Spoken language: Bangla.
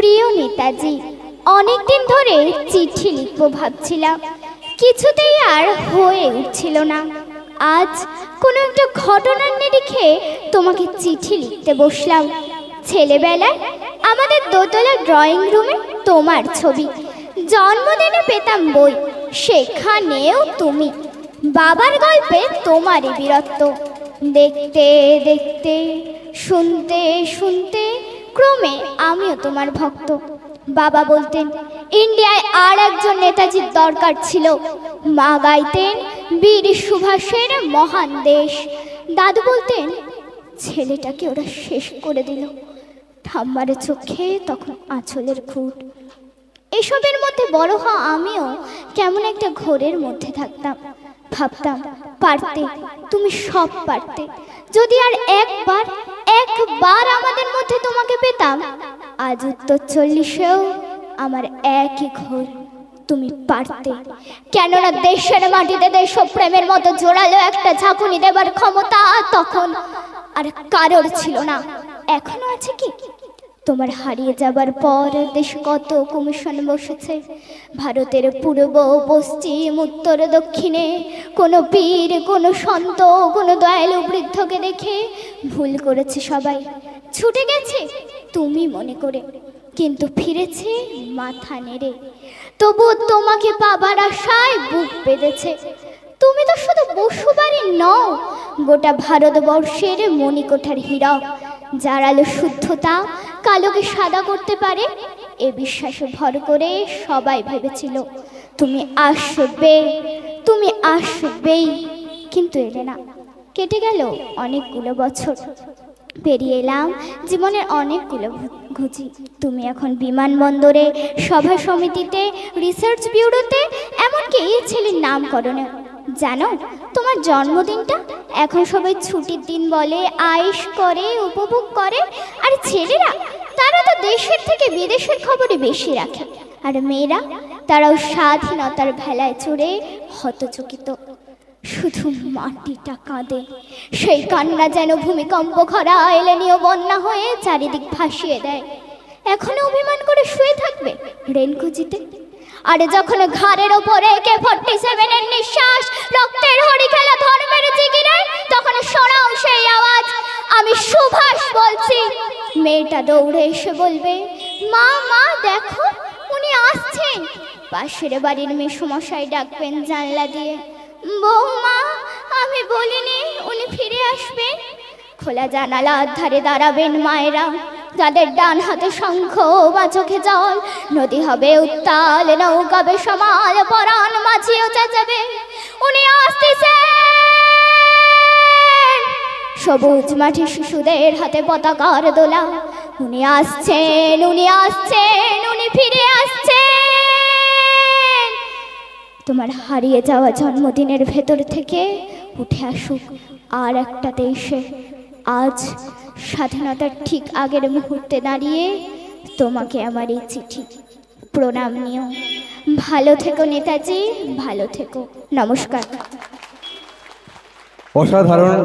প্রিয় নেতাজি, অনেকদিন ধরে চিঠি লিখবো ভাবছিলাম, কিছুতেই আর হয়ে উঠছিল না। আজ কোনো একটা ঘটনার নিরিখে তোমাকে চিঠি লিখতে বসলাম। ছেলেবেলায় আমাদের দোতলা ড্রয়িং রুমে তোমার ছবি, জন্মদিনে পেতাম বই, সেখানেও তুমি। বাবার গল্পে তোমারই বীরত্ব, দেখতে দেখতে, শুনতে শুনতে ক্রমে আমিও তোমার ভক্ত। বাবা বলতেন ইন্ডিয়ায় আর একজন নেতাজির দরকার ছিল। মা গাইতেন বীর সুভাষের মহান দেশ। দাদু বলতেন ছেলেটাকে ওরা শেষ করে দিল। ঠাম্মার চোখে তখন আঁচলের খুঁট। এসবের মধ্যে বড় হওয়া আমিও কেমন একটা ঘোরের মধ্যে থাকতাম। ভাবতাম পারতে, তুমি সব পারতে। যদি আর একবার আমাদের মধ্যে তোমাকে পেতাম। আজ উত্তর 40-এও আমার একই ঘোর, তুমি পারতে। কেননা দেশের মাটিতে দেশপ্রেমের মতো জোরালো একটা ঝাঁকুনি দেবার ক্ষমতা তখন আর কারোর ছিল না। এখনো আছে কি? তোমার হারিয়ে যাবার পর দেশে কত কমিশন বসেছে, ভারতের পূর্ব পশ্চিম উত্তর দক্ষিণে। কোনো পীর, কোনো সন্ত, কোনো দয়ালু বৃদ্ধকে দেখে ভুল করেছে সবাই, ছুটে গেছে তুমি মনে করে, কিন্তু ফিরেছে মাথা নেড়ে। তবু তোমাকে পাবার আশায় বুক বেঁধেছে। তুমি তো শুধু বসুবাড়ি নও, গোটা ভারতবর্ষের মণিকোঠার হীরক, যার আলো শুদ্ধতা কালোকে সাদা করতে পারে। এ বিশ্বাসে ভর করে সবাই ভেবেছিল তুমি আসবে, তুমি আসবেই, কিন্তু এলে না। কেটে গেল অনেকগুলো বছর, পেরিয়ে এলাম জীবনের অনেকগুলো ঘুচি। তুমি এখন বিমানবন্দরে, সভা সমিতিতে, রিসার্চ ব্যুরোতে, এমনকি ছেলের নামকরণে। জানো তোমার জন্মদিনটা এখন সবাই ছুটির দিন বলে, আয়েশ করে, উপভোগ করে। আর ছেলেরা, তারা তো দেশের থেকে বিদেশের খবরে বেশি রাখে। আর মেয়েরা, তারাও স্বাধীনতার ভেলায় চড়ে হতচকিত। শুধু মাটিটা কাঁদে, সেই কান্না যেন ভূমিকম্প খরা এলে নিয়ে বন্যা হয়ে চারিদিক ভাসিয়ে দেয়। এখনো অভিমান করে শুয়ে থাকবে রেনকুজিতে? আরে যখন ঘাড়ের ওপরে AK-47-এর নিঃশ্বাস, রক্তের হরি খেলা ধর্মের জিগিরে, তখন শোনাও সেই আওয়াজ, আমি সুভাষ বলছি। মেয়েটা দৌড়ে এসে বলবে, মা মা দেখো উনি আসছেন। পাশের বাড়ির মেসোমশাই ডাকবেন জানলা দিয়ে, বৌমা আমি বলিনি উনি ফিরে আসবেন। খোলা জানালার ধারে দাঁড়াবেন মায়েরা, তাদের ডান হাতে শঙ্খ বা চোখে জল। নদী হবে উত্তাল, নৌকাবে সমাল, পরাণ মাঝিও চেঁচাবে, উনি আসতেছেন। সবুজ মাঠে শিশুদের হাতে পতাকার দোলা, উনি আসছেন, উনি আসছেন, উনি ফিরে আসছেন। তোমার হারিয়ে যাওয়া জন্মদিনের ভেতর থেকে উঠে আসুক আর একটা দেশে। আজ স্বাধীনতার ঠিক আগের মুহূর্তে দাঁড়িয়ে তোমাকে আমার এই চিঠি। প্রণাম নিও। ভালো থেকো নেতাজি, ভালো থেকো। নমস্কার। অসাধারণ।